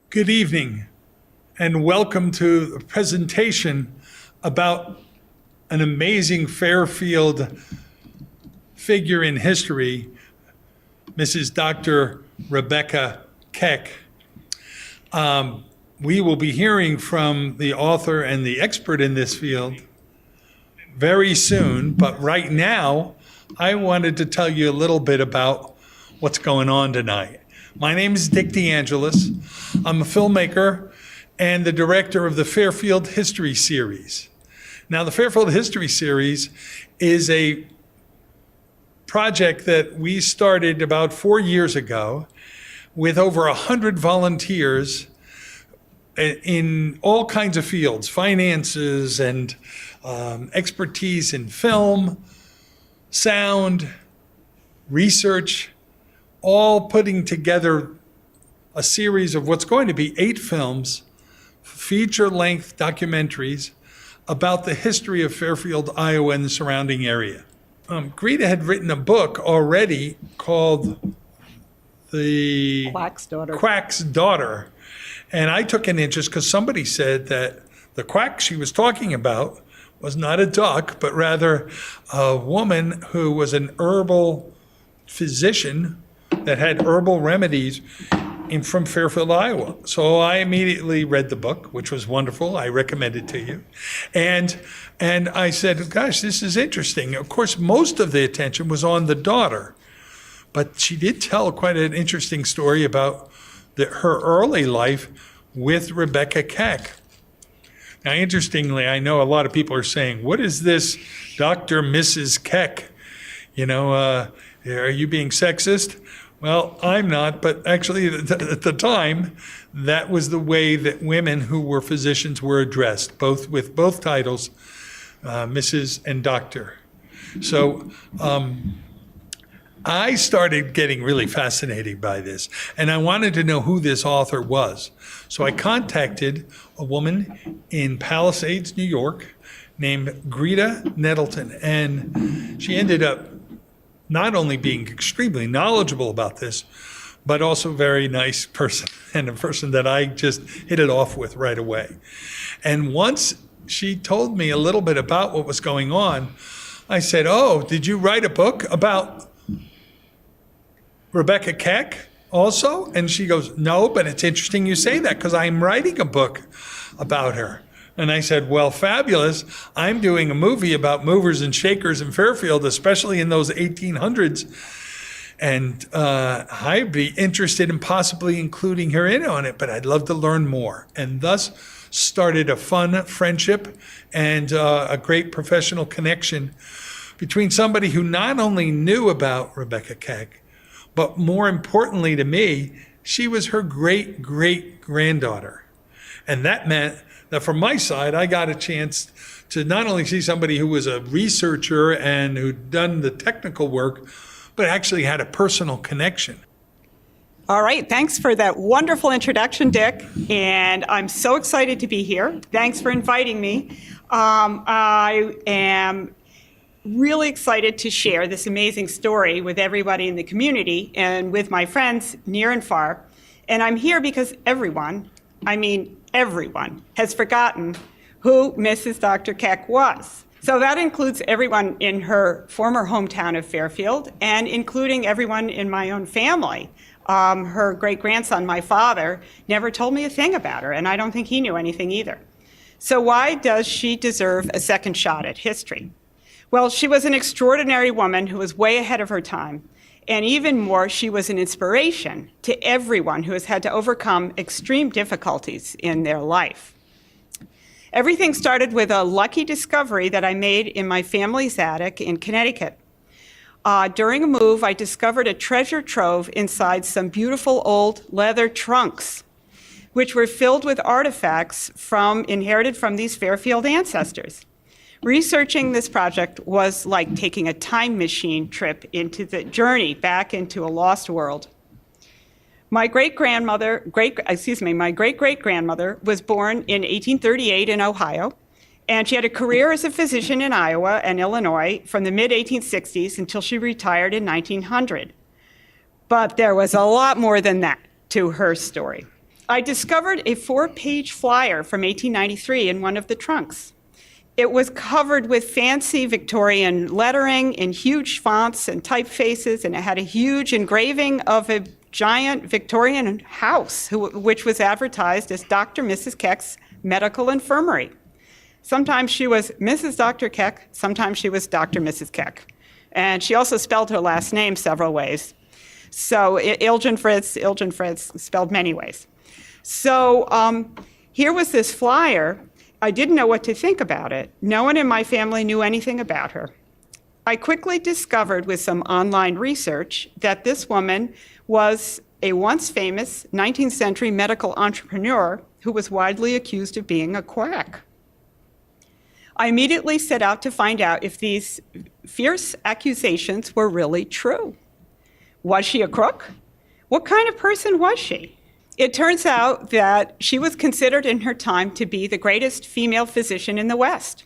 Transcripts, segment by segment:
Good evening, and welcome to the presentation about an amazing Fairfield figure in history, Mrs. Dr. Rebecca Keck. We will be hearing from the author and the expert in this field very soon, but right now, I wanted to tell you a little bit about what's going on tonight. My name is Dick DeAngelis. I'm a filmmaker and the director of the Fairfield History Series. Now, the Fairfield History Series is a project that we started about 4 years ago with over 100 volunteers in all kinds of fields, finances and expertise in film, sound, research, all putting together a series of what's going to be 8 films, feature-length documentaries about the history of Fairfield, Iowa and the surrounding area. Greta had written a book already called The Quack's Daughter. And I took an interest because somebody said that the quack she was talking about was not a duck, but rather a woman who was an herbal physician that had herbal remedies from Fairfield, Iowa. So I immediately read the book, which was wonderful. I recommend it to you. And I said, gosh, this is interesting. Of course, most of the attention was on the daughter, but she did tell quite an interesting story about her early life with Rebecca Keck. Now, interestingly, I know a lot of people are saying, what is this Dr. Mrs. Keck? Are you being sexist? Well, I'm not, but actually at the time, that was the way that women who were physicians were addressed, with both titles, Mrs. and Doctor. So I started getting really fascinated by this, and I wanted to know who this author was. So I contacted a woman in Palisades, New York, named Greta Nettleton, and she ended up not only being extremely knowledgeable about this, but also a very nice person, and a person that I just hit it off with right away. And once she told me a little bit about what was going on, I said, oh, did you write a book about Rebecca Keck also? And she goes, no, but it's interesting you say that because I'm writing a book about her. And I said, well, fabulous. I'm doing a movie about movers and shakers in Fairfield, especially in those 1800s. And I'd be interested in possibly including her in on it, but I'd love to learn more. And thus started a fun friendship and a great professional connection between somebody who not only knew about Rebecca Keck, but more importantly to me, she was her great-great-granddaughter. And that meant that from my side, I got a chance to not only see somebody who was a researcher and who'd done the technical work, but actually had a personal connection. All right, thanks for that wonderful introduction, Dick. And I'm so excited to be here. Thanks for inviting me. I am really excited to share this amazing story with everybody in the community and with my friends near and far. And I'm here because everyone has forgotten who Mrs. Dr. Keck was. So that includes everyone in her former hometown of Fairfield and including everyone in my own family. Her great-grandson, my father, never told me a thing about her, and I don't think he knew anything either. So why does she deserve a second shot at history? Well, she was an extraordinary woman who was way ahead of her time. And even more, she was an inspiration to everyone who has had to overcome extreme difficulties in their life. Everything started with a lucky discovery that I made in my family's attic in Connecticut. During a move, I discovered a treasure trove inside some beautiful old leather trunks, which were filled with artifacts inherited from these Fairfield ancestors. Researching this project was like taking a time machine trip into the journey back into a lost world. My great-great-grandmother was born in 1838 in Ohio, and she had a career as a physician in Iowa and Illinois from the mid-1860s until she retired in 1900. But there was a lot more than that to her story. I discovered a 4-page flyer from 1893 in one of the trunks. It was covered with fancy Victorian lettering in huge fonts and typefaces, and it had a huge engraving of a giant Victorian house, which was advertised as Dr. Mrs. Keck's Medical Infirmary. Sometimes she was Mrs. Dr. Keck, sometimes she was Dr. Mrs. Keck. And she also spelled her last name several ways. So Ilgen Fritz, spelled many ways. So here was this flyer. I didn't know what to think about it. No one in my family knew anything about her. I quickly discovered with some online research that this woman was a once famous 19th century medical entrepreneur who was widely accused of being a quack. I immediately set out to find out if these fierce accusations were really true. Was she a crook? What kind of person was she? It turns out that she was considered in her time to be the greatest female physician in the West.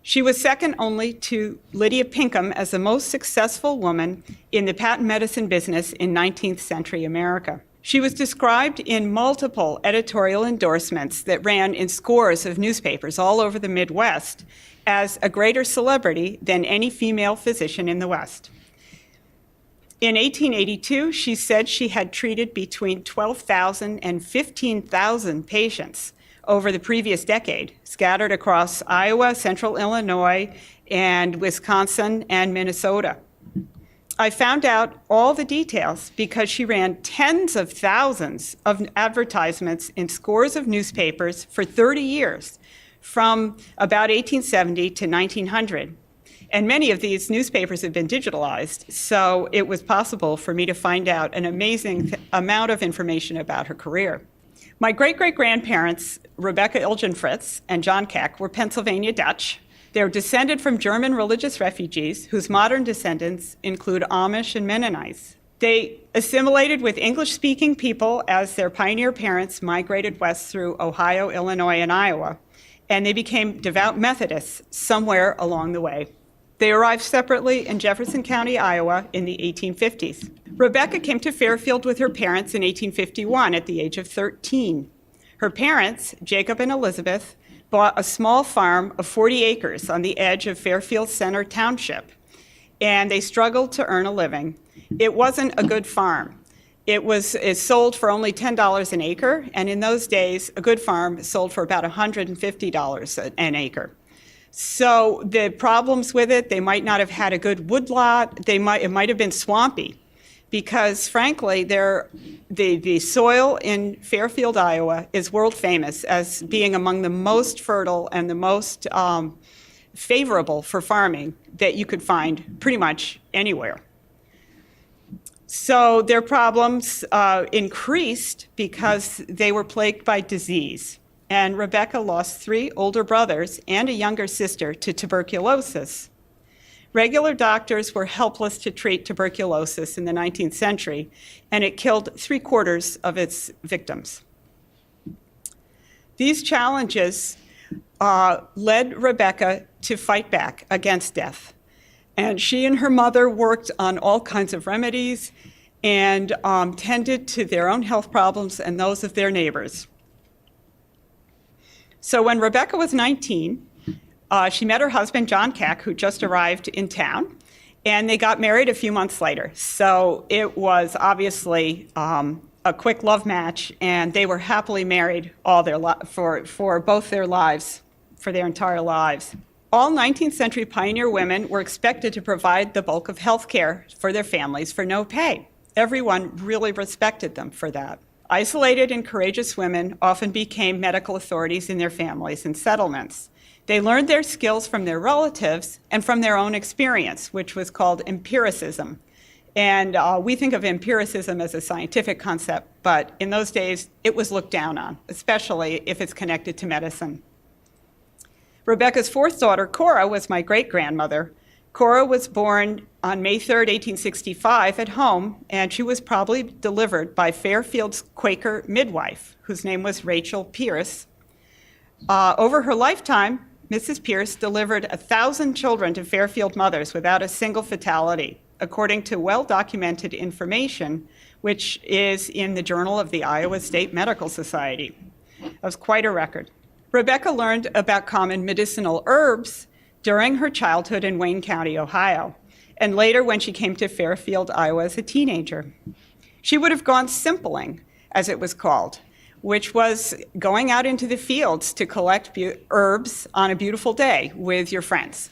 She was second only to Lydia Pinkham as the most successful woman in the patent medicine business in 19th century America. She was described in multiple editorial endorsements that ran in scores of newspapers all over the Midwest as a greater celebrity than any female physician in the West. In 1882, she said she had treated between 12,000 and 15,000 patients over the previous decade, scattered across Iowa, central Illinois, and Wisconsin and Minnesota. I found out all the details because she ran tens of thousands of advertisements in scores of newspapers for 30 years, from about 1870 to 1900. And many of these newspapers have been digitalized, so it was possible for me to find out an amazing amount of information about her career. My great-great-grandparents, Rebecca Ilgen Fritz and John Keck, were Pennsylvania Dutch. They're descended from German religious refugees, whose modern descendants include Amish and Mennonites. They assimilated with English-speaking people as their pioneer parents migrated west through Ohio, Illinois, and Iowa, and they became devout Methodists somewhere along the way. They arrived separately in Jefferson County, Iowa in the 1850s. Rebecca came to Fairfield with her parents in 1851 at the age of 13. Her parents, Jacob and Elizabeth, bought a small farm of 40 acres on the edge of Fairfield Center Township, and they struggled to earn a living. It wasn't a good farm. It sold for only $10 an acre, and in those days, a good farm sold for about $150 an acre. So the problems with it, they might not have had a good woodlot. It might have been swampy, because frankly, the soil in Fairfield, Iowa, is world famous as being among the most fertile and the most favorable for farming that you could find pretty much anywhere. So their problems increased because they were plagued by disease. And Rebecca lost 3 older brothers and a younger sister to tuberculosis. Regular doctors were helpless to treat tuberculosis in the 19th century, and it killed 3/4 of its victims. These challenges led Rebecca to fight back against death. And she and her mother worked on all kinds of remedies and tended to their own health problems and those of their neighbors. So when Rebecca was 19, she met her husband, John Keck, who just arrived in town, and they got married a few months later. So it was obviously a quick love match, and they were happily married for both their lives, for their entire lives. All 19th century pioneer women were expected to provide the bulk of health care for their families for no pay. Everyone really respected them for that. Isolated and courageous women often became medical authorities in their families and settlements. They learned their skills from their relatives and from their own experience, which was called empiricism. And we think of empiricism as a scientific concept, but in those days, it was looked down on, especially if it's connected to medicine. Rebecca's 4th daughter, Cora, was my great-grandmother. Cora was born on May 3rd, 1865 at home, and she was probably delivered by Fairfield's Quaker midwife, whose name was Rachel Pierce. Over her lifetime, Mrs. Pierce delivered 1,000 children to Fairfield mothers without a single fatality. According to well-documented information, which is in the Journal of the Iowa State Medical Society. That was quite a record. Rebecca learned about common medicinal herbs during her childhood in Wayne County, Ohio, and later when she came to Fairfield, Iowa as a teenager. She would have gone simpling, as it was called, which was going out into the fields to collect herbs on a beautiful day with your friends.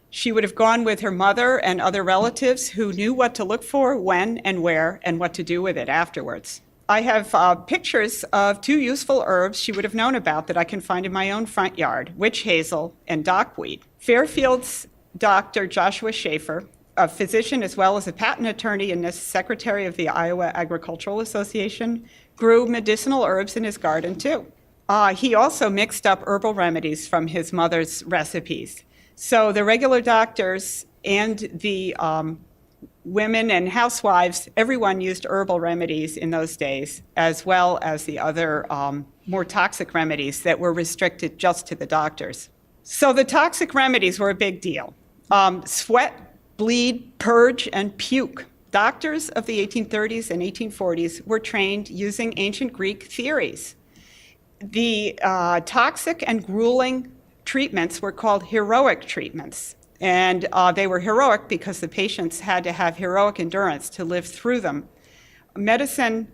She would have gone with her mother and other relatives who knew what to look for, when and where, and what to do with it afterwards. I have pictures of 2 useful herbs she would have known about that I can find in my own front yard, witch hazel and dockweed. Fairfield's Dr. Joshua Schaefer, a physician as well as a patent attorney and the secretary of the Iowa Agricultural Association, grew medicinal herbs in his garden too. He also mixed up herbal remedies from his mother's recipes. So the regular doctors and the women and housewives, everyone used herbal remedies in those days, as well as the other more toxic remedies that were restricted just to the doctors. So the toxic remedies were a big deal. Sweat, bleed, purge, and puke. Doctors of the 1830s and 1840s were trained using ancient Greek theories. The toxic and grueling treatments were called heroic treatments. And they were heroic because the patients had to have heroic endurance to live through them. Medicine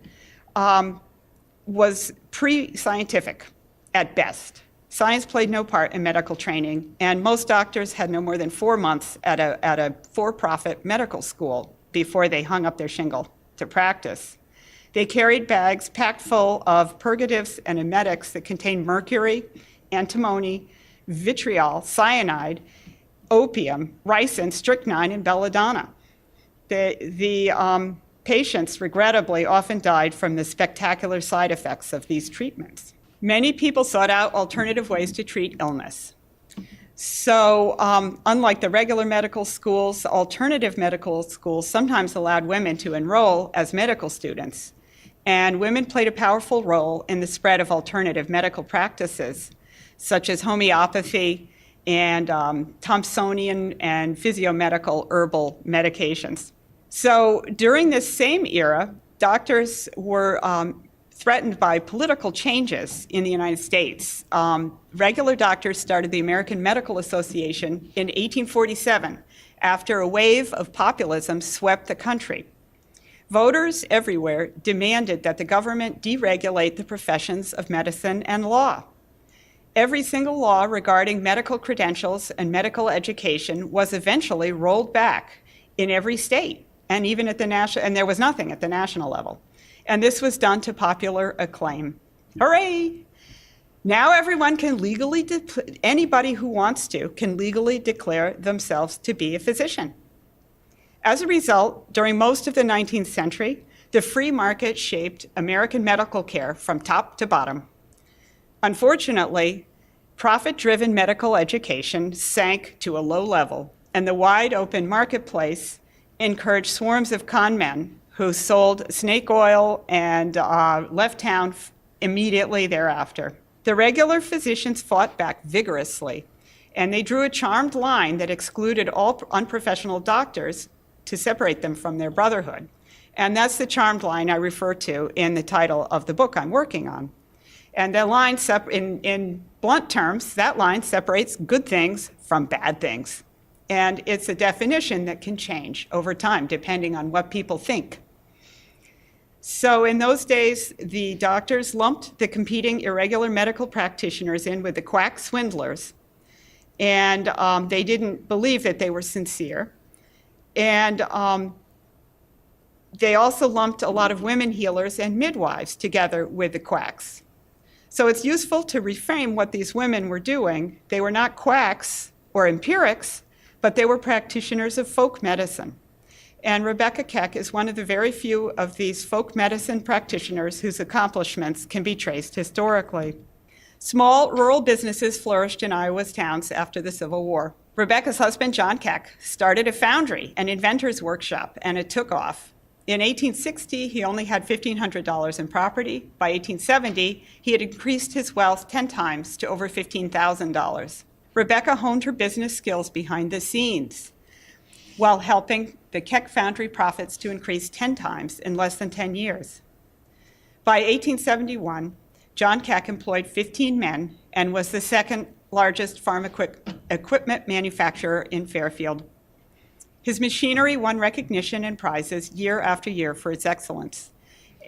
was pre-scientific at best. Science played no part in medical training, and most doctors had no more than 4 months at a for-profit medical school before they hung up their shingle to practice. They carried bags packed full of purgatives and emetics that contained mercury, antimony, vitriol, cyanide, opium, ricin, strychnine, and belladonna. The patients, regrettably, often died from the spectacular side effects of these treatments. Many people sought out alternative ways to treat illness. So, unlike the regular medical schools, alternative medical schools sometimes allowed women to enroll as medical students. And women played a powerful role in the spread of alternative medical practices, such as homeopathy and Thompsonian and physiomedical herbal medications. So during this same era, doctors were threatened by political changes in the United States. Regular doctors started the American Medical Association in 1847 after a wave of populism swept the country. Voters everywhere demanded that the government deregulate the professions of medicine and law. Every single law regarding medical credentials and medical education was eventually rolled back in every state, and even at the national, and there was nothing at the national level. And this was done to popular acclaim. Hooray! Now everyone can legally, anybody who wants to, can legally declare themselves to be a physician. As a result, during most of the 19th century, the free market shaped American medical care from top to bottom. Unfortunately, profit-driven medical education sank to a low level, and the wide-open marketplace encouraged swarms of con men who sold snake oil and left town immediately thereafter. The regular physicians fought back vigorously, and they drew a charmed line that excluded all unprofessional doctors to separate them from their brotherhood. And that's the charmed line I refer to in the title of the book I'm working on. And the line, in blunt terms, that line separates good things from bad things. And it's a definition that can change over time, depending on what people think. So in those days, the doctors lumped the competing irregular medical practitioners in with the quack swindlers. And they didn't believe that they were sincere. And they also lumped a lot of women healers and midwives together with the quacks. So it's useful to reframe what these women were doing. They were not quacks or empirics, but they were practitioners of folk medicine. And Rebecca Keck is one of the very few of these folk medicine practitioners whose accomplishments can be traced historically. Small rural businesses flourished in Iowa's towns after the Civil War. Rebecca's husband, John Keck, started a foundry, an inventor's workshop, and it took off. In 1860, he only had $1,500 in property. By 1870, he had increased his wealth 10 times to over $15,000. Rebecca honed her business skills behind the scenes. while helping the Keck foundry profits to increase 10 times in less than 10 years. By 1871, John Keck employed 15 men and was the second largest farm equipment manufacturer in Fairfield. His machinery won recognition and prizes year after year for its excellence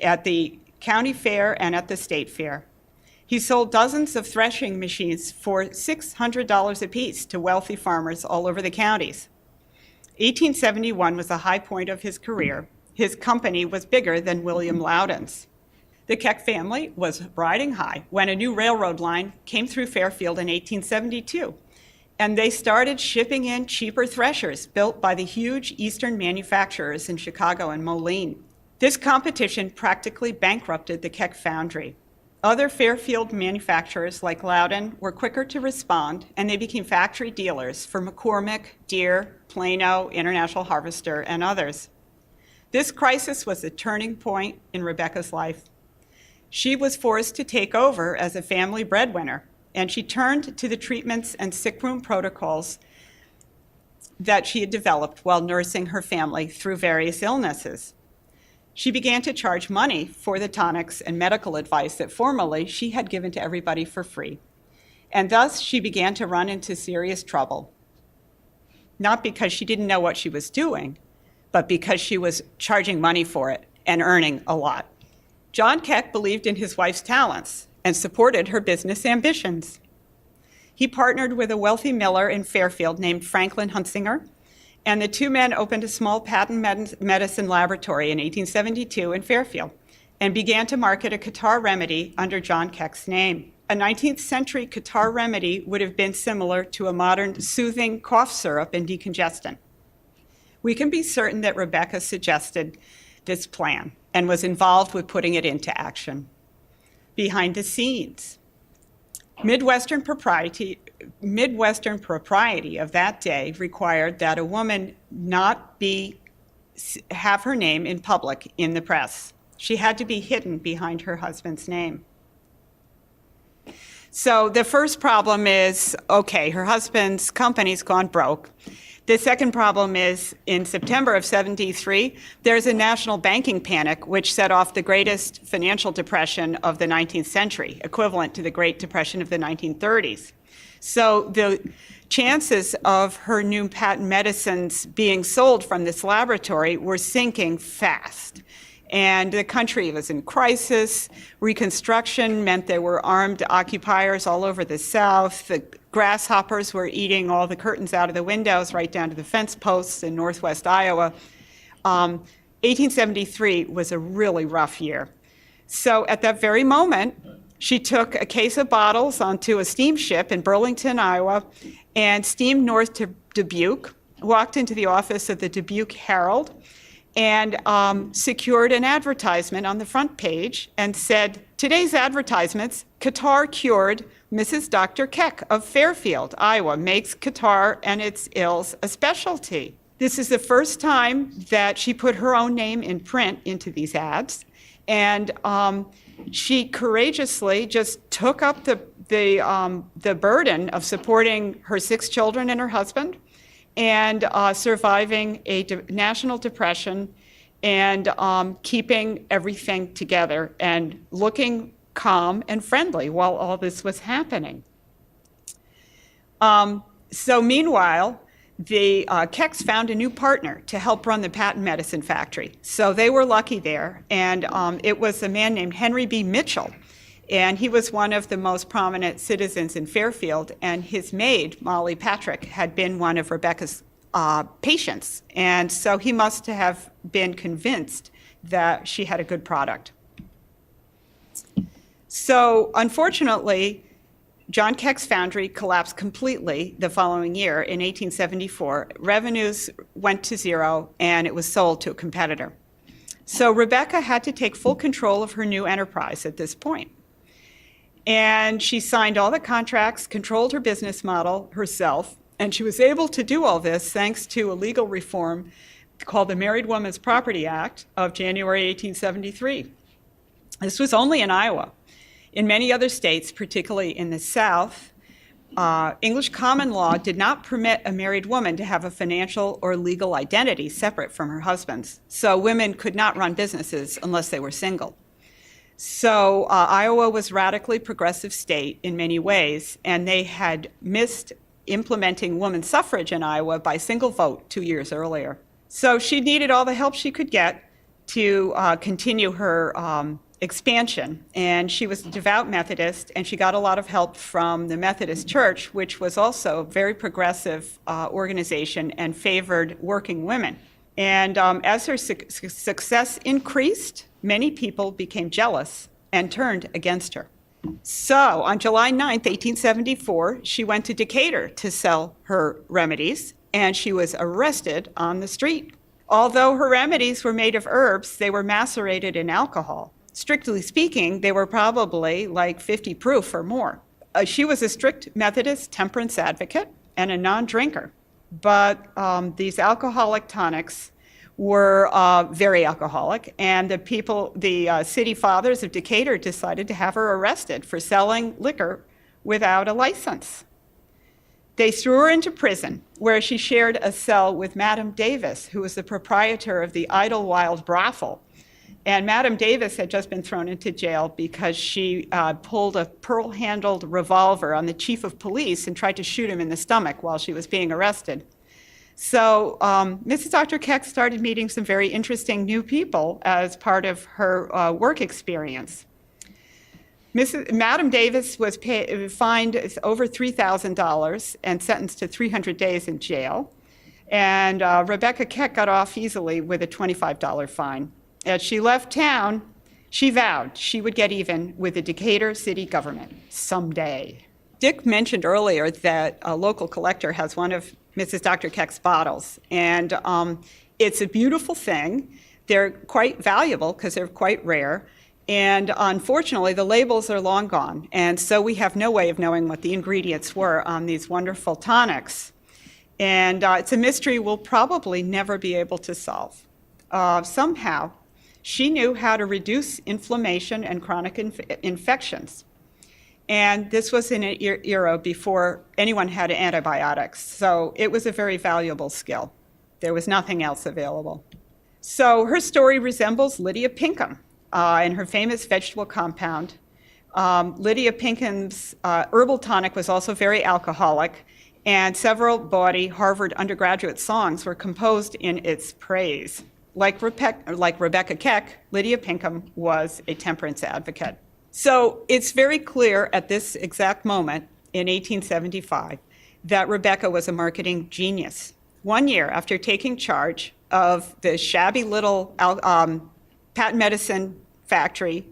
at the county fair and at the state fair. He sold dozens of threshing machines for $600 apiece to wealthy farmers all over the counties. 1871 was the high point of his career. His company was bigger than William Loudon's. The Keck family was riding high when a new railroad line came through Fairfield in 1872, and they started shipping in cheaper threshers built by the huge Eastern manufacturers in Chicago and Moline. This competition practically bankrupted the Keck foundry. Other Fairfield manufacturers like Loudon were quicker to respond, and they became factory dealers for McCormick, Deere, Plano, International Harvester, and others. This crisis was a turning point in Rebecca's life. She was forced to take over as a family breadwinner, and she turned to the treatments and sickroom protocols that she had developed while nursing her family through various illnesses. She began to charge money for the tonics and medical advice that formerly she had given to everybody for free. And thus, she began to run into serious trouble. Not because she didn't know what she was doing, but because she was charging money for it and earning a lot. John Keck believed in his wife's talents and supported her business ambitions. He partnered with a wealthy miller in Fairfield named Franklin Hunsinger, and the two men opened a small patent medicine laboratory in 1872 in Fairfield and began to market a catarrh remedy under John Keck's name. A 19th century catarrh remedy would have been similar to a modern soothing cough syrup and decongestant. We can be certain that Rebecca suggested this plan and was involved with putting it into action. Behind the scenes, Midwestern propriety of that day required that a woman not have her name in public in the press. She had to be hidden behind her husband's name. So the first problem is, okay, her husband's company's gone broke. The second problem is, in September of '73, there's a national banking panic which set off the greatest financial depression of the 19th century, equivalent to the Great Depression of the 1930s. So the chances of her new patent medicines being sold from this laboratory were sinking fast. And the country was in crisis. Reconstruction meant there were armed occupiers all over the South. The grasshoppers were eating all the curtains out of the windows right down to the fence posts in northwest Iowa. 1873 was a really rough year. So at that very moment, she took a case of bottles onto a steamship in Burlington, Iowa, and steamed north to Dubuque, walked into the office of the Dubuque Herald, and secured an advertisement on the front page and said, "Today's advertisements, catarrh cured Mrs. Dr. Keck of Fairfield, Iowa, makes catarrh and its ills a specialty." This is the first time that she put her own name in print into these ads, and she courageously just took up the burden of supporting her 6 children and her husband, and surviving a national depression, and keeping everything together and looking calm and friendly while all this was happening. So meanwhile, the Kecks found a new partner to help run the patent medicine factory. So they were lucky there, and it was a man named Henry B. Mitchell. And he was one of the most prominent citizens in Fairfield, and his maid, Molly Patrick, had been one of Rebecca's patients. And so he must have been convinced that she had a good product. So unfortunately, John Keck's foundry collapsed completely the following year in 1874. Revenues went to zero, and it was sold to a competitor. So Rebecca had to take full control of her new enterprise at this point. And she signed all the contracts, controlled her business model herself, and she was able to do all this thanks to a legal reform called the Married Woman's Property Act of January 1873. This was only in Iowa. In many other states, particularly in the South, English common law did not permit a married woman to have a financial or legal identity separate from her husband's. So women could not run businesses unless they were single. So Iowa was a radically progressive state in many ways, and they had missed implementing women's suffrage in Iowa by single vote 2 years earlier. So she needed all the help she could get to continue her expansion. And she was a devout Methodist, and she got a lot of help from the Methodist Church, which was also a very progressive organization and favored working women. And as her success increased, many people became jealous and turned against her. So on July 9th, 1874, she went to Decatur to sell her remedies, and she was arrested on the street. Although her remedies were made of herbs, they were macerated in alcohol. Strictly speaking, they were probably like 50 proof or more. She was a strict Methodist temperance advocate and a non-drinker. But these alcoholic tonics were very alcoholic, and the city fathers of Decatur decided to have her arrested for selling liquor without a license. They threw her into prison, where she shared a cell with Madam Davis, who was the proprietor of the Idlewild brothel. And Madam Davis had just been thrown into jail because she pulled a pearl-handled revolver on the chief of police and tried to shoot him in the stomach while she was being arrested. So Mrs. Dr. Keck started meeting some very interesting new people as part of her work experience. Madam Davis was fined over $3,000 and sentenced to 300 days in jail. And Rebecca Keck got off easily with a $25 fine. As she left town, she vowed she would get even with the Decatur city government someday. Dick mentioned earlier that a local collector has one of Mrs. Dr. Keck's bottles, and it's a beautiful thing. They're quite valuable because they're quite rare, and unfortunately the labels are long gone, and so we have no way of knowing what the ingredients were on these wonderful tonics. And it's a mystery we'll probably never be able to solve. Somehow, she knew how to reduce inflammation and chronic infections. And this was in an era before anyone had antibiotics, so it was a very valuable skill. There was nothing else available. So her story resembles Lydia Pinkham and her famous vegetable compound. Lydia Pinkham's herbal tonic was also very alcoholic, and several bawdy Harvard undergraduate songs were composed in its praise. Like Rebecca Keck, Lydia Pinkham was a temperance advocate. So it's very clear at this exact moment in 1875 that Rebecca was a marketing genius. 1 year after taking charge of the shabby little patent medicine factory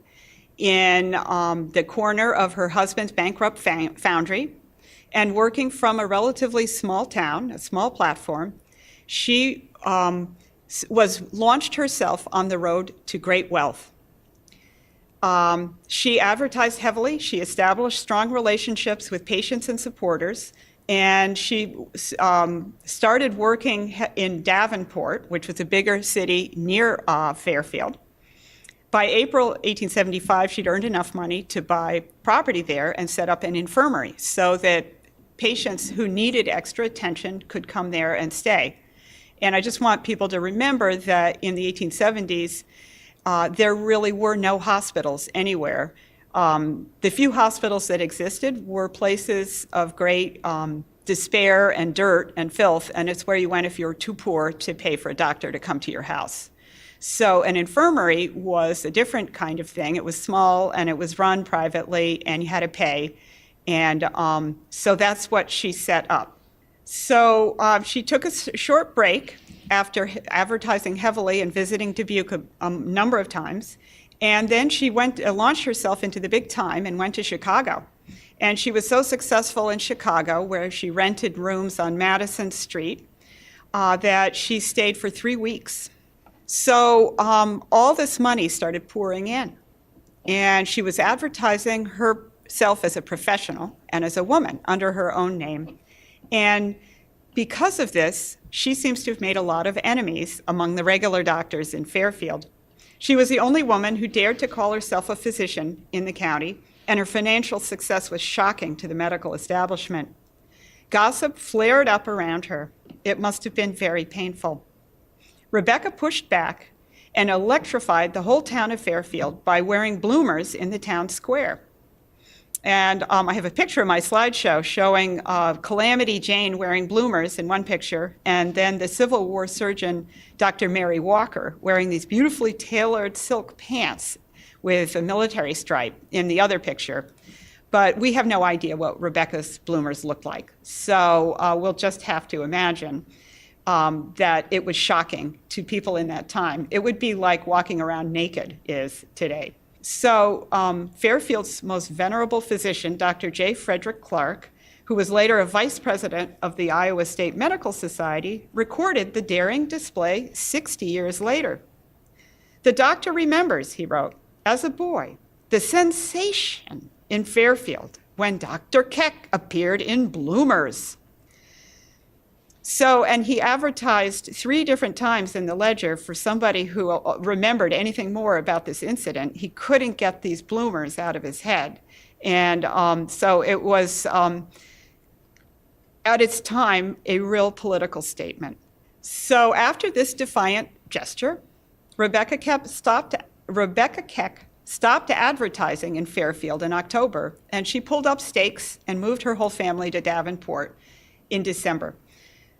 in the corner of her husband's bankrupt foundry and working from a relatively small town, a small platform, she launched herself on the road to great wealth. She advertised heavily, she established strong relationships with patients and supporters, and she started working in Davenport, which was a bigger city near Fairfield. By April 1875, she'd earned enough money to buy property there and set up an infirmary so that patients who needed extra attention could come there and stay. And I just want people to remember that in the 1870s, there really were no hospitals anywhere. The few hospitals that existed were places of great despair and dirt and filth, and it's where you went if you were too poor to pay for a doctor to come to your house. So an infirmary was a different kind of thing. It was small, and it was run privately, and you had to pay. And so that's what she set up. So she took a short break after advertising heavily and visiting Dubuque a number of times. And then she launched herself into the big time and went to Chicago. And she was so successful in Chicago, where she rented rooms on Madison Street, that she stayed for 3 weeks. So all this money started pouring in. And she was advertising herself as a professional and as a woman under her own name. And because of this, she seems to have made a lot of enemies among the regular doctors in Fairfield. She was the only woman who dared to call herself a physician in the county, and her financial success was shocking to the medical establishment. Gossip flared up around her. It must have been very painful. Rebecca pushed back and electrified the whole town of Fairfield by wearing bloomers in the town square. And I have a picture of my slideshow showing Calamity Jane wearing bloomers in one picture, and then the Civil War surgeon, Dr. Mary Walker, wearing these beautifully tailored silk pants with a military stripe in the other picture. But we have no idea what Rebecca's bloomers looked like. So we'll just have to imagine that it was shocking to people in that time. It would be like walking around naked is today. So Fairfield's most venerable physician, Dr. J. Frederick Clark, who was later a vice president of the Iowa State Medical Society, recorded the daring display 60 years later. The doctor remembers, he wrote, as a boy, the sensation in Fairfield when Dr. Keck appeared in bloomers. So, and he advertised 3 different times in the Ledger for somebody who remembered anything more about this incident. He couldn't get these bloomers out of his head. And so it was, at its time, a real political statement. So after this defiant gesture, Rebecca Keck stopped advertising in Fairfield in October, and she pulled up stakes and moved her whole family to Davenport in December.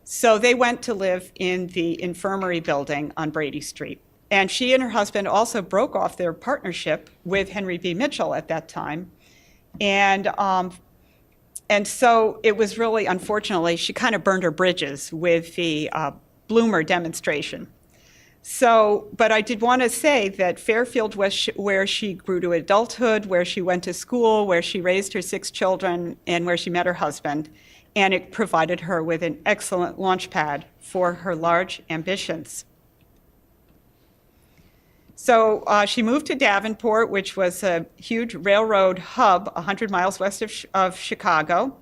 So they went to live in the Infirmary building on Brady Street. And she and her husband also broke off their partnership with Henry B. Mitchell at that time. And so it was really, unfortunately, she kind of burned her bridges with the bloomer demonstration. So, but I did want to say that Fairfield was where she grew to adulthood, where she went to school, where she raised her 6 children, and where she met her husband. And it provided her with an excellent launch pad for her large ambitions. So she moved to Davenport, which was a huge railroad hub 100 miles west of Chicago.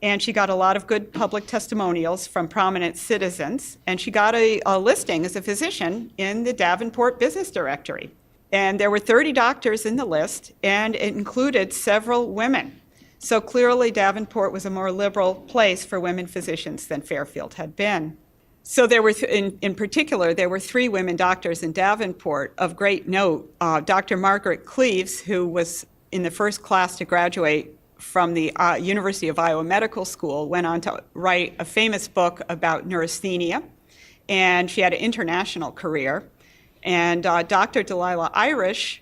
And she got a lot of good public testimonials from prominent citizens. And she got a listing as a physician in the Davenport Business Directory. And there were 30 doctors in the list, and it included several women. So clearly Davenport was a more liberal place for women physicians than Fairfield had been. So there were, in particular, there were 3 women doctors in Davenport of great note. Dr. Margaret Cleaves, who was in the first class to graduate from the University of Iowa Medical School, went on to write a famous book about neurasthenia, and she had an international career. And Dr. Delilah Irish,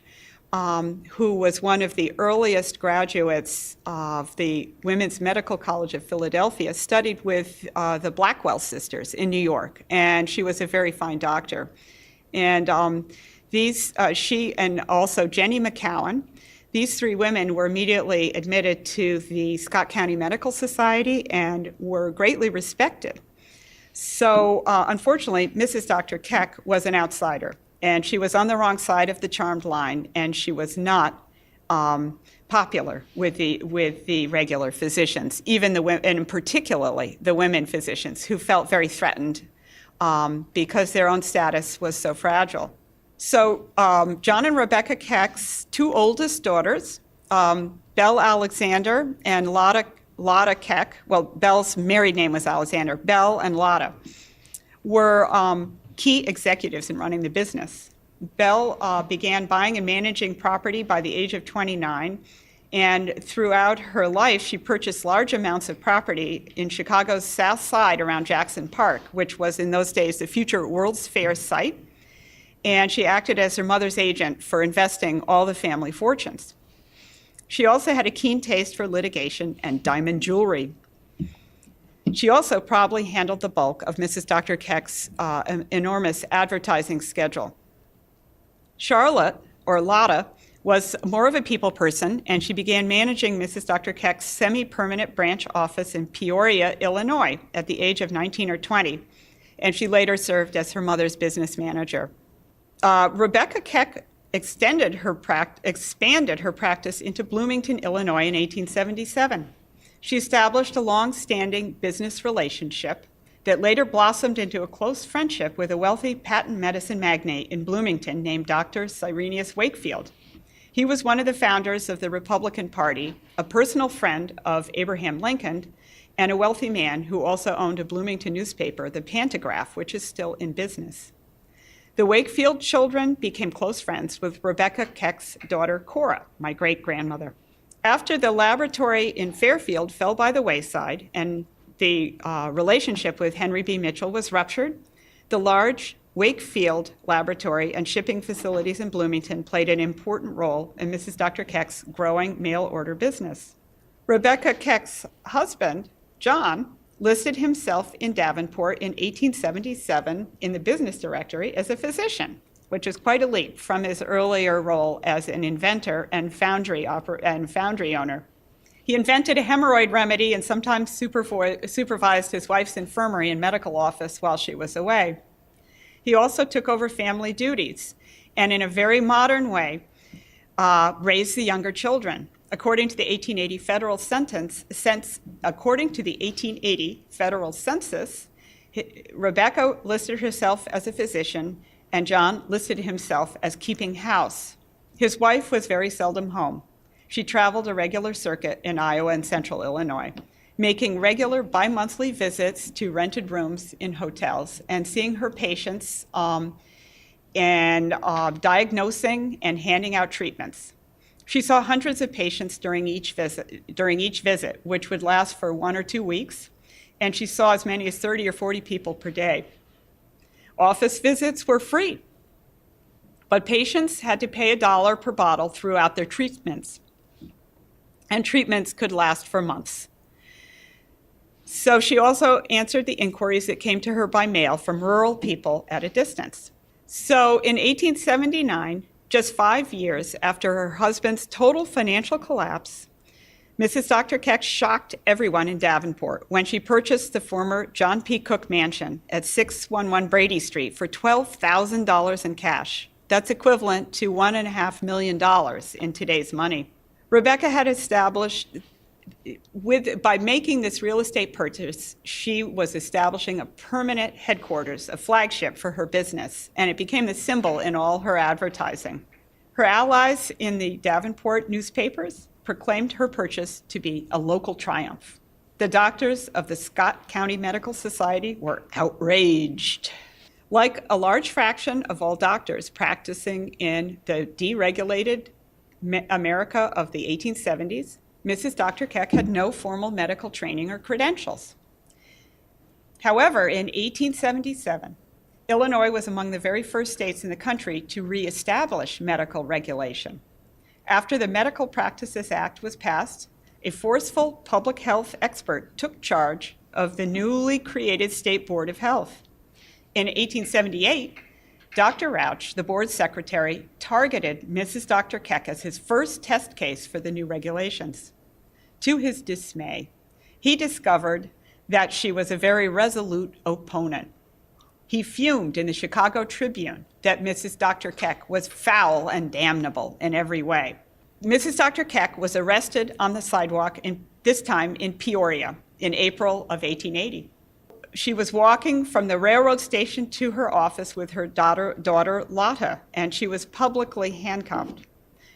who was one of the earliest graduates of the Women's Medical College of Philadelphia, studied with the Blackwell sisters in New York, and she was a very fine doctor. And she and also Jenny McCowan, these 3 women were immediately admitted to the Scott County Medical Society and were greatly respected. So unfortunately, Mrs. Dr. Keck was an outsider. And she was on the wrong side of the charmed line, and she was not popular with the regular physicians, even the women, and particularly the women physicians, who felt very threatened because their own status was so fragile. So John and Rebecca Keck's 2 oldest daughters, Belle Alexander and Lotta Keck, well, Belle's married name was Alexander, Belle and Lotta, were key executives in running the business. Belle began buying and managing property by the age of 29, and throughout her life, she purchased large amounts of property in Chicago's South Side around Jackson Park, which was in those days the future World's Fair site, and she acted as her mother's agent for investing all the family fortunes. She also had a keen taste for litigation and diamond jewelry. She also probably handled the bulk of Mrs. Dr. Keck's enormous advertising schedule. Charlotte, or Lotta, was more of a people person, and she began managing Mrs. Dr. Keck's semi-permanent branch office in Peoria, Illinois, at the age of 19 or 20, and she later served as her mother's business manager. Rebecca Keck expanded her practice into Bloomington, Illinois in 1877. She established a long-standing business relationship that later blossomed into a close friendship with a wealthy patent medicine magnate in Bloomington named Dr. Cyrenius Wakefield. He was one of the founders of the Republican Party, a personal friend of Abraham Lincoln, and a wealthy man who also owned a Bloomington newspaper, the Pantagraph, which is still in business. The Wakefield children became close friends with Rebecca Keck's daughter, Cora, my great-grandmother. After the laboratory in Fairfield fell by the wayside and the relationship with Henry B. Mitchell was ruptured, the large Wakefield laboratory and shipping facilities in Bloomington played an important role in Mrs. Dr. Keck's growing mail-order business. Rebecca Keck's husband, John, listed himself in Davenport in 1877 in the business directory as a physician, which is quite a leap from his earlier role as an inventor and foundry owner. He invented a hemorrhoid remedy and sometimes supervised his wife's infirmary and medical office while she was away. He also took over family duties and, in a very modern way, raised the younger children. According to the 1880 federal census, Rebecca listed herself as a physician, and John listed himself as keeping house. His wife was very seldom home. She traveled a regular circuit in Iowa and central Illinois, making regular bi-monthly visits to rented rooms in hotels and seeing her patients and diagnosing and handing out treatments. She saw hundreds of patients during each visit, which would last for 1 or 2 weeks, and she saw as many as 30 or 40 people per day. Office visits were free, but patients had to pay $1 per bottle throughout their treatments, and treatments could last for months. So she also answered the inquiries that came to her by mail from rural people at a distance. So in 1879, just 5 years after her husband's total financial collapse, Mrs. Dr. Keck shocked everyone in Davenport when she purchased the former John P. Cook mansion at 611 Brady Street for $12,000 in cash. That's equivalent to $1.5 million in today's money. Rebecca had established, by making this real estate purchase, she was establishing a permanent headquarters, a flagship for her business, and it became the symbol in all her advertising. Her allies in the Davenport newspapers proclaimed her purchase to be a local triumph. The doctors of the Scott County Medical Society were outraged. Like a large fraction of all doctors practicing in the deregulated America of the 1870s, Mrs. Dr. Keck had no formal medical training or credentials. However, in 1877, Illinois was among the very first states in the country to reestablish medical regulation. After the Medical Practices Act was passed, a forceful public health expert took charge of the newly created State Board of Health. In 1878, Dr. Rauch, the board secretary, targeted Mrs. Dr. Keck as his first test case for the new regulations. To his dismay, he discovered that she was a very resolute opponent. He fumed in the Chicago Tribune that Mrs. Dr. Keck was foul and damnable in every way. Mrs. Dr. Keck was arrested on the sidewalk, this time in Peoria, in April of 1880. She was walking from the railroad station to her office with her daughter Lotta, and she was publicly handcuffed.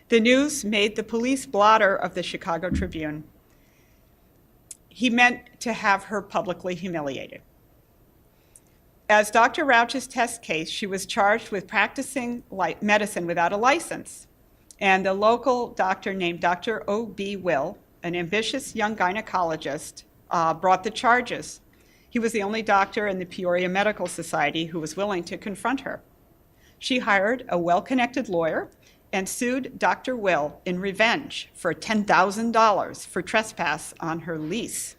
The news made the police blotter of the Chicago Tribune. He meant to have her publicly humiliated. As Dr. Rauch's test case, she was charged with practicing medicine without a license. And the local doctor named Dr. O.B. Will, an ambitious young gynecologist, brought the charges. He was the only doctor in the Peoria Medical Society who was willing to confront her. She hired a well-connected lawyer and sued Dr. Will in revenge for $10,000 for trespass on her lease.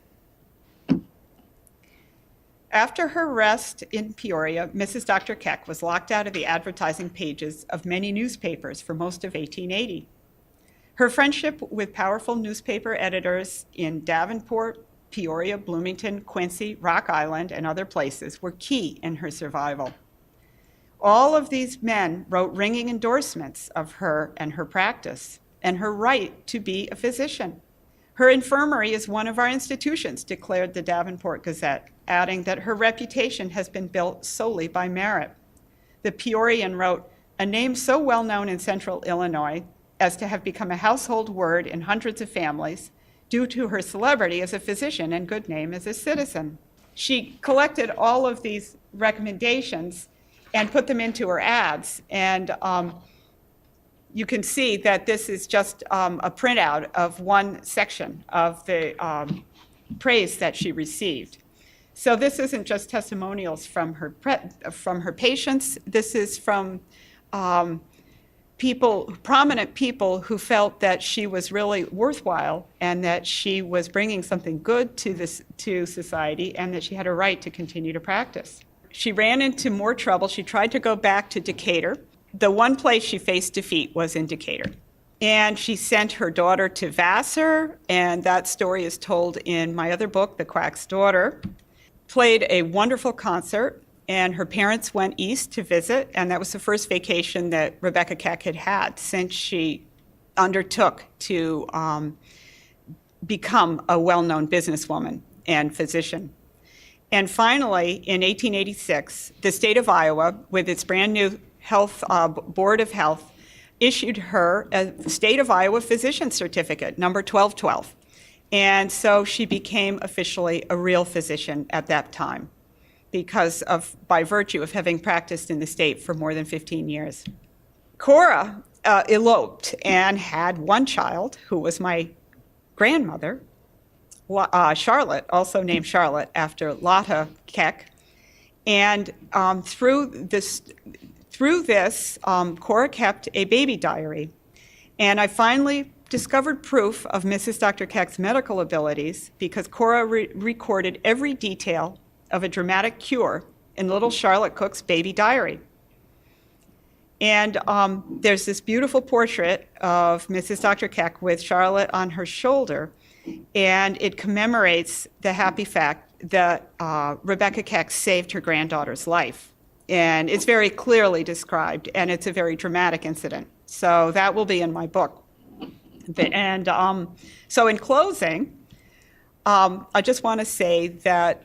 After her arrest in Peoria, Mrs. Dr. Keck was locked out of the advertising pages of many newspapers for most of 1880. Her friendship with powerful newspaper editors in Davenport, Peoria, Bloomington, Quincy, Rock Island, and other places were key in her survival. All of these men wrote ringing endorsements of her and her practice and her right to be a physician. Her infirmary is one of our institutions, declared the Davenport Gazette, adding that her reputation has been built solely by merit. The Peorian wrote, "A name so well known in central Illinois as to have become a household word in hundreds of families due to her celebrity as a physician and good name as a citizen. She collected all of these recommendations and put them into her ads. And you can see that this is just a printout of one section of the praise that she received. So this isn't just testimonials from her patients. This is from prominent people who felt that she was really worthwhile and that she was bringing something good to society and that she had a right to continue to practice. She ran into more trouble. She tried to go back to Decatur. The one place she faced defeat was in Decatur. And she sent her daughter to Vassar, and that story is told in my other book, The Quack's Daughter. Played a wonderful concert, and her parents went east to visit, and that was the first vacation that Rebecca Keck had had since she undertook to become a well-known businesswoman and physician. And finally, in 1886, the state of Iowa, with its brand new Board of Health, issued her a State of Iowa Physician Certificate, number 1212. And so she became officially a real physician at that time by virtue of having practiced in the state for more than 15 years. Cora eloped and had one child who was my grandmother, Charlotte, also named Charlotte after Lotta Keck. And through this, Cora kept a baby diary. And I finally discovered proof of Mrs. Dr. Keck's medical abilities because Cora recorded every detail of a dramatic cure in little Charlotte Cook's baby diary. And there's this beautiful portrait of Mrs. Dr. Keck with Charlotte on her shoulder, and it commemorates the happy fact that Rebecca Keck saved her granddaughter's life. And it's very clearly described, and it's a very dramatic incident. So that will be in my book. And so in closing, I just want to say that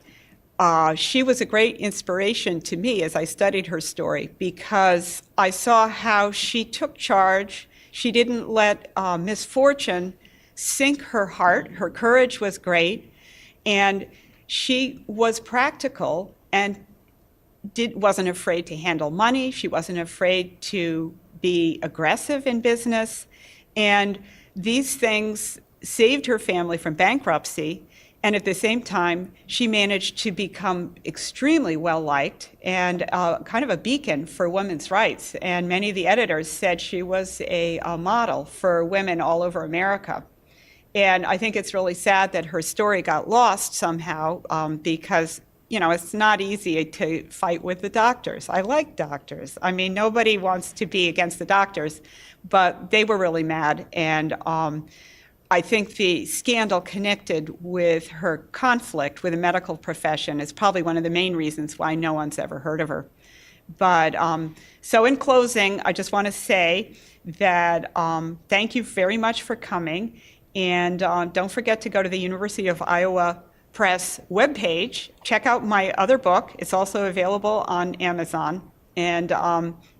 she was a great inspiration to me as I studied her story because I saw how she took charge. She didn't let misfortune sink her heart. Her courage was great, and she was practical and wasn't afraid to handle money. She wasn't afraid to be aggressive in business. And these things saved her family from bankruptcy. And at the same time, she managed to become extremely well-liked and kind of a beacon for women's rights. And many of the editors said she was a model for women all over America. And I think it's really sad that her story got lost somehow because it's not easy to fight with the doctors. I like doctors. I mean, nobody wants to be against the doctors, but they were really mad. And I think the scandal connected with her conflict with the medical profession is probably one of the main reasons why no one's ever heard of her. But so in closing, I just want to say that thank you very much for coming. And don't forget to go to the University of Iowa Press webpage. Check out my other book. It's also available on Amazon. And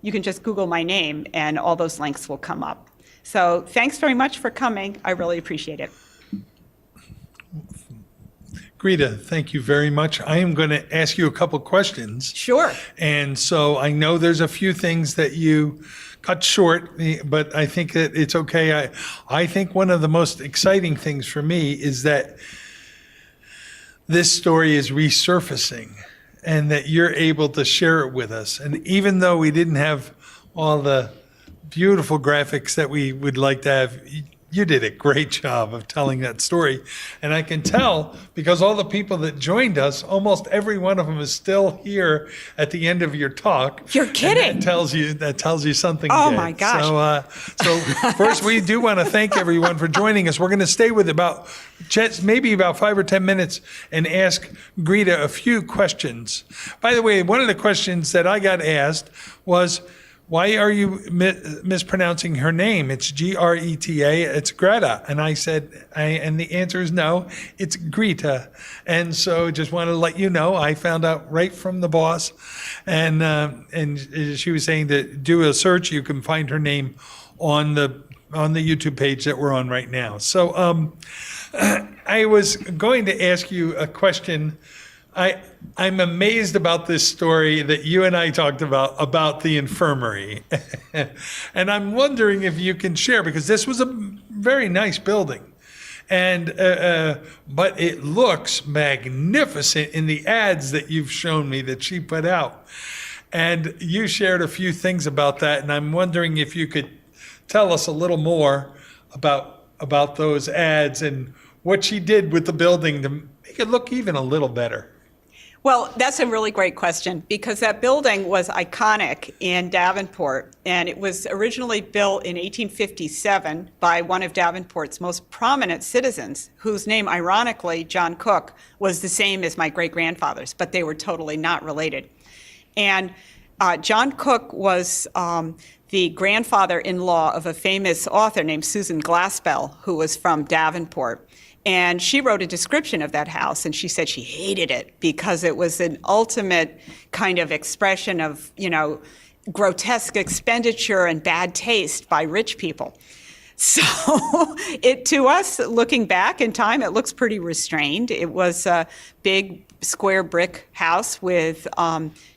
you can just Google my name and all those links will come up. So thanks very much for coming. I really appreciate it. Greta, thank you very much. I am going to ask you a couple questions. Sure. And so I know there's a few things that you cut short, but I think that it's okay. I think one of the most exciting things for me is that this story is resurfacing and that you're able to share it with us. And even though we didn't have all the beautiful graphics that we would like to have, you did a great job of telling that story. And I can tell because all the people that joined us, almost every one of them is still here at the end of your talk. You're kidding. And that tells you something Oh good. my gosh. So first we do want to thank everyone for joining us. We're going to stay with maybe about 5 or 10 minutes and ask Greta a few questions. By the way, one of the questions that I got asked was, why are you mispronouncing her name? It's Greta. It's Greta. And I said, and the answer is no, it's Greta. And so just want to let you know, I found out right from the boss. And she was saying that do a search, you can find her name on the on the YouTube page that we're on right now. So I was going to ask you a question. I'm amazed about this story that you and I talked about the infirmary. And I'm wondering if you can share, because this was a very nice building. And but it looks magnificent in the ads that you've shown me that she put out. And you shared a few things about that, and I'm wondering if you could tell us a little more about those ads and what she did with the building to make it look even a little better. Well, that's a really great question, because that building was iconic in Davenport, and it was originally built in 1857 by one of Davenport's most prominent citizens, whose name, ironically, John Cook, was the same as my great-grandfather's, but they were totally not related. And John Cook was the grandfather-in-law of a famous author named Susan Glaspell, who was from Davenport. And she wrote a description of that house, and she said she hated it because it was an ultimate kind of expression of, grotesque expenditure and bad taste by rich people. So to us, looking back in time, it looks pretty restrained. It was a big square brick house with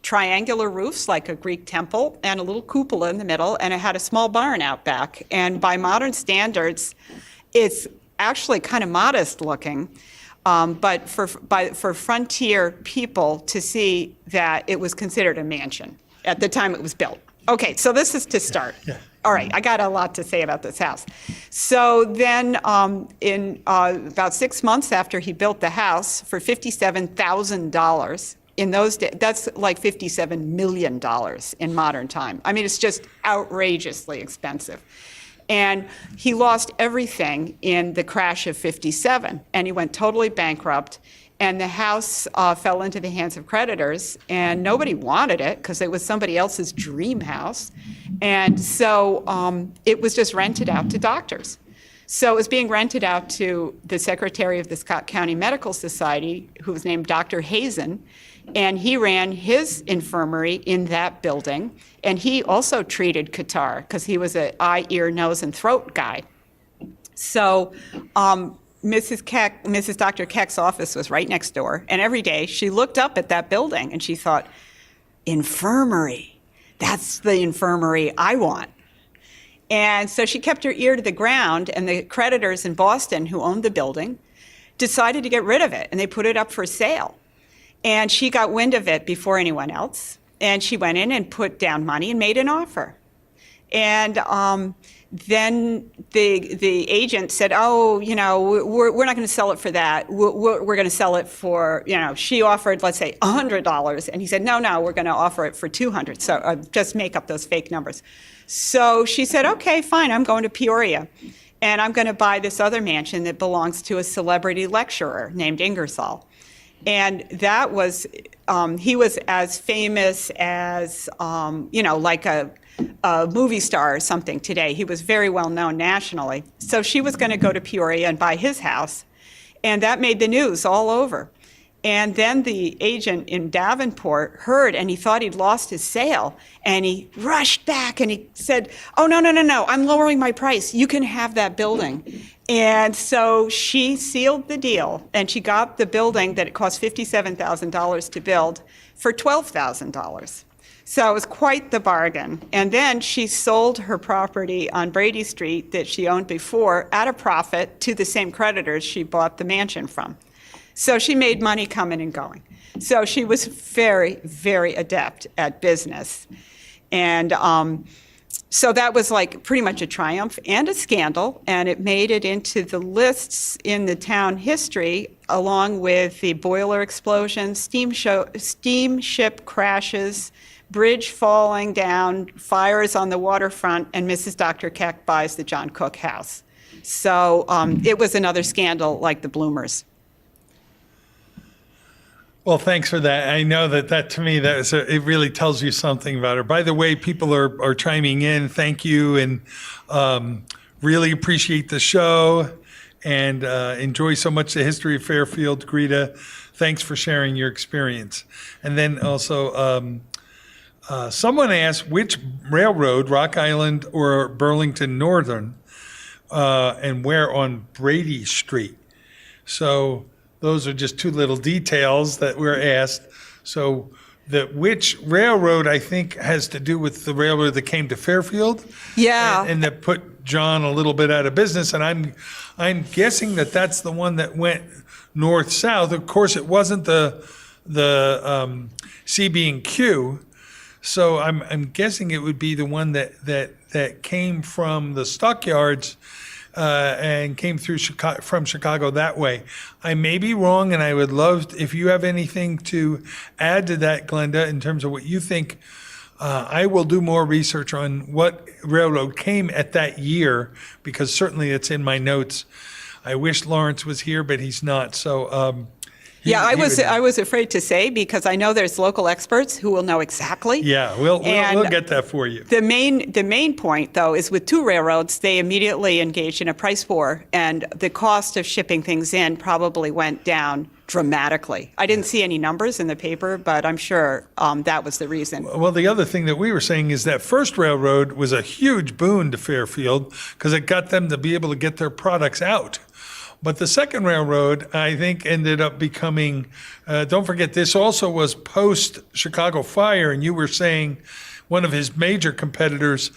triangular roofs like a Greek temple and a little cupola in the middle, and it had a small barn out back. And by modern standards, it's actually kind of modest looking, but for frontier people to see that it was considered a mansion at the time it was built. Okay, so this is to start. Yeah. All right, I got a lot to say about this house. So then in about 6 months after he built the house for $57,000, in those days, that's like $57 million in modern time. I mean, it's just outrageously expensive. And he lost everything in the crash of '57, and he went totally bankrupt. And the house fell into the hands of creditors, and nobody wanted it because it was somebody else's dream house. And so it was just rented out to doctors. So it was being rented out to the secretary of the Scott County Medical Society, who was named Dr. Hazen, and he ran his infirmary in that building. And he also treated catarrh because he was an eye, ear, nose, and throat guy. So Mrs. Dr. Keck's office was right next door, and every day she looked up at that building and she thought, infirmary, that's the infirmary I want. And so she kept her ear to the ground, and the creditors in Boston who owned the building decided to get rid of it, and they put it up for sale. And she got wind of it before anyone else, and she went in and put down money and made an offer. And then the agent said, oh, we're not going to sell it for that. We're going to sell it for, she offered, let's say, $100. And he said, no, we're going to offer it for $200. So just make up those fake numbers. So she said, okay, fine, I'm going to Peoria. And I'm going to buy this other mansion that belongs to a celebrity lecturer named Ingersoll. And that was, he was as famous as, like a movie star or something today. He was very well known nationally. So she was going to go to Peoria and buy his house. And that made the news all over. And then the agent in Davenport heard, and he thought he'd lost his sale. And he rushed back and he said, oh, no, I'm lowering my price. You can have that building. And so she sealed the deal, and she got the building that it cost $57,000 to build for $12,000. So it was quite the bargain. And then she sold her property on Brady Street that she owned before at a profit to the same creditors she bought the mansion from. So she made money coming and going. So she was very, very adept at business. And so that was like pretty much a triumph and a scandal, and it made it into the lists in the town history, along with the boiler explosion, steamship crashes, bridge falling down, fires on the waterfront, and Mrs. Dr. Keck buys the John Cook house. So it was another scandal like the Bloomers. Well, thanks for that. I know that to me, it really tells you something about her. By the way, people are chiming in. Thank you, and really appreciate the show, and enjoy so much the history of Fairfield. Greta, thanks for sharing your experience. And then also, someone asked which railroad, Rock Island or Burlington Northern, and where on Brady Street. So those are just two little details that we're asked. So which railroad, I think, has to do with the railroad that came to Fairfield. Yeah. And that put John a little bit out of business. And I'm guessing that that's the one that went north-south. Of course, it wasn't the CB&Q. So I'm guessing it would be the one that came from the stockyards and came through from Chicago that way. I may be wrong, and I would love if you have anything to add to that, Glenda, in terms of what you think. I will do more research on what railroad came at that year, because certainly it's in my notes. I wish Lawrence was here, but he's not. So. I was afraid to say, because I know there's local experts who will know exactly. Yeah, we'll get that for you. The main point, though, is with two railroads, they immediately engaged in a price war, and the cost of shipping things in probably went down dramatically. I didn't see any numbers in the paper, but I'm sure that was the reason. Well, the other thing that we were saying is that first railroad was a huge boon to Fairfield because it got them to be able to get their products out. But the second railroad, I think, ended up becoming, don't forget, this also was post-Chicago fire, and you were saying one of his major competitors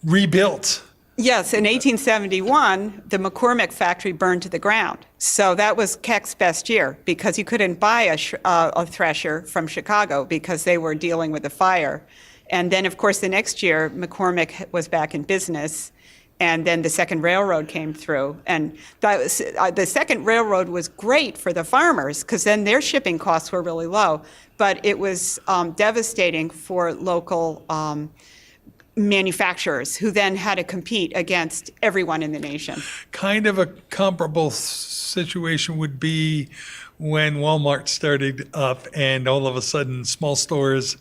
rebuilt. Yes, in 1871, the McCormick factory burned to the ground. So that was Keck's best year, because you couldn't buy a thresher from Chicago because they were dealing with the fire. And then, of course, the next year, McCormick was back in business. And then the second railroad came through. And the second railroad was great for the farmers because then their shipping costs were really low. But it was devastating for local manufacturers who then had to compete against everyone in the nation. Kind of a comparable situation would be when Walmart started up and all of a sudden small stores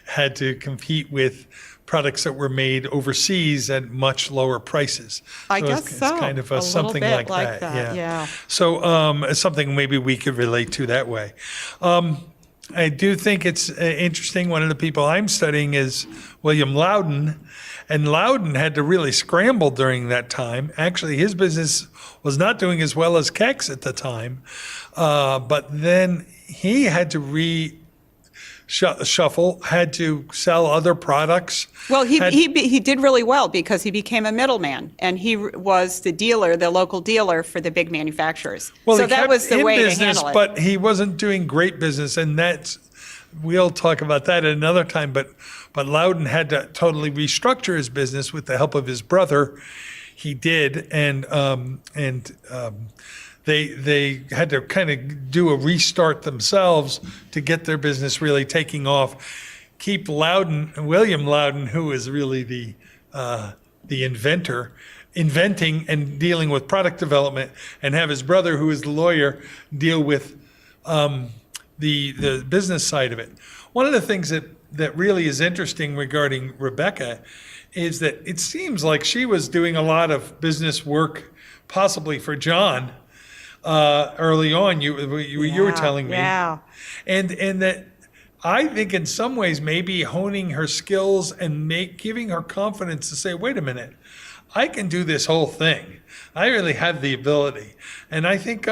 had to compete with products that were made overseas at much lower prices. I guess so. It's kind of a something little bit like that. Yeah. So it's something maybe we could relate to that way. I do think it's interesting. One of the people I'm studying is William Loudon, and Loudon had to really scramble during that time. Actually, his business was not doing as well as Keck's at the time, but then he had to shuffle, had to sell other products. Well, he did really well because he became a middleman, and he was the dealer, the local dealer for the big manufacturers. Well, so he that kept was the in way business, to handle it. But he wasn't doing great business, and we'll talk about that at another time. But Loudon had to totally restructure his business with the help of his brother. He did, and they had to kind of do a restart themselves to get their business really taking off. Keep William Loudon, who is really the inventor, inventing and dealing with product development, and have his brother, who is the lawyer, deal with the business side of it. One of the things that really is interesting regarding Rebecca is that it seems like she was doing a lot of business work, possibly for John, early on. You were telling me, and that I think in some ways maybe honing her skills and giving her confidence to say, wait a minute, I can do this whole thing. I really have the ability. And I think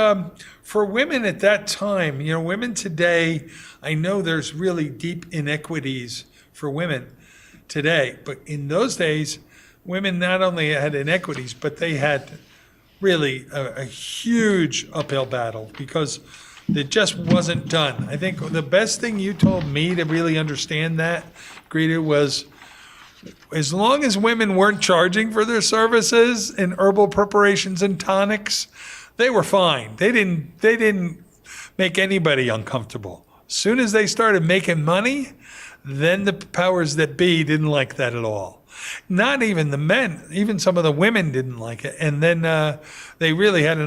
for women at that time, women today, I know there's really deep inequities for women today, but in those days, women not only had inequities, but they had really a huge uphill battle because it just wasn't done. I think the best thing you told me to really understand that, Greta, was as long as women weren't charging for their services in herbal preparations and tonics, they were fine. They didn't make anybody uncomfortable. As soon as they started making money, then the powers that be didn't like that at all. Not even the men, even some of the women didn't like it. And then They really had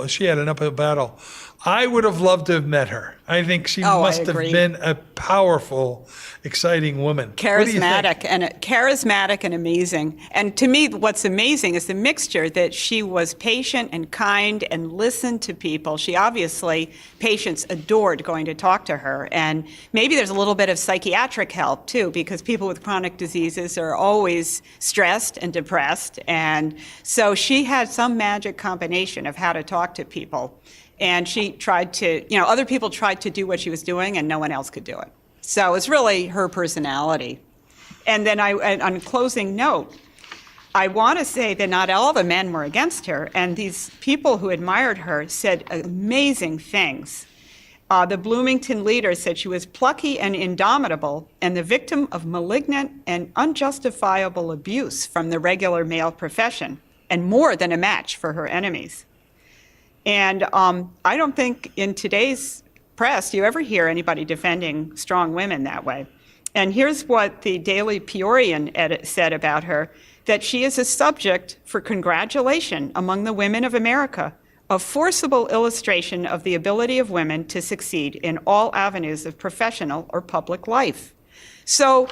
she had an uphill battle. I would have loved to have met her. I think she Oh, I must have agree. been a powerful, exciting woman. What do you think? Charismatic and amazing. And to me, what's amazing is the mixture that she was patient and kind and listened to people. She obviously, patients adored going to talk to her. And maybe there's a little bit of psychiatric help too, because people with chronic diseases are always stressed and depressed. And so she had some magic combination of how to talk to people. And she tried to, other people tried to do what she was doing and no one else could do it. So it's really her personality. And then on a closing note, I want to say that not all the men were against her, and these people who admired her said amazing things. The Bloomington leader said she was plucky and indomitable and the victim of malignant and unjustifiable abuse from the regular male profession, and more than a match for her enemies. And I don't think in today's press you ever hear anybody defending strong women that way. And here's what the Daily Peorian said about her, that she is a subject for congratulation among the women of America, a forcible illustration of the ability of women to succeed in all avenues of professional or public life. So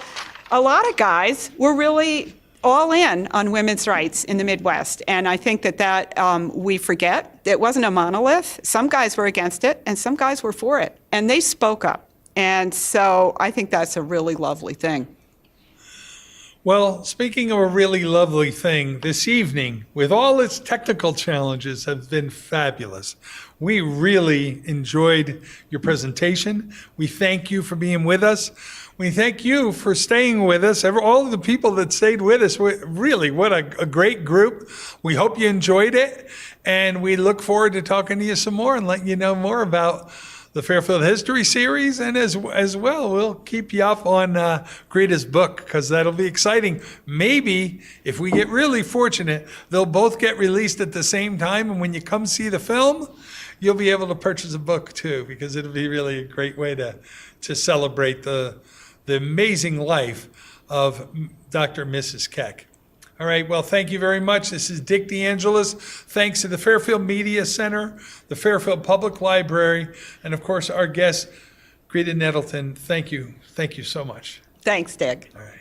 a lot of guys were really all in on women's rights in the Midwest. And I think that we forget. It wasn't a monolith. Some guys were against it, and some guys were for it. And they spoke up. And so I think that's a really lovely thing. Well, speaking of a really lovely thing, this evening, with all its technical challenges, have been fabulous. We really enjoyed your presentation. We thank you for being with us. We thank you for staying with us. All of the people that stayed with us, really, what a great group. We hope you enjoyed it, and we look forward to talking to you some more and letting you know more about the Fairfield History Series, and as well, we'll keep you up on Greta's book, because that'll be exciting. Maybe, if we get really fortunate, they'll both get released at the same time, and when you come see the film, you'll be able to purchase a book too, because it'll be really a great way to celebrate the amazing life of Dr. and Mrs. Keck. All right, well, thank you very much. This is Dick DeAngelis. Thanks to the Fairfield Media Center, the Fairfield Public Library, and of course, our guest, Greta Nettleton. Thank you. Thank you so much. Thanks, Dick. All right.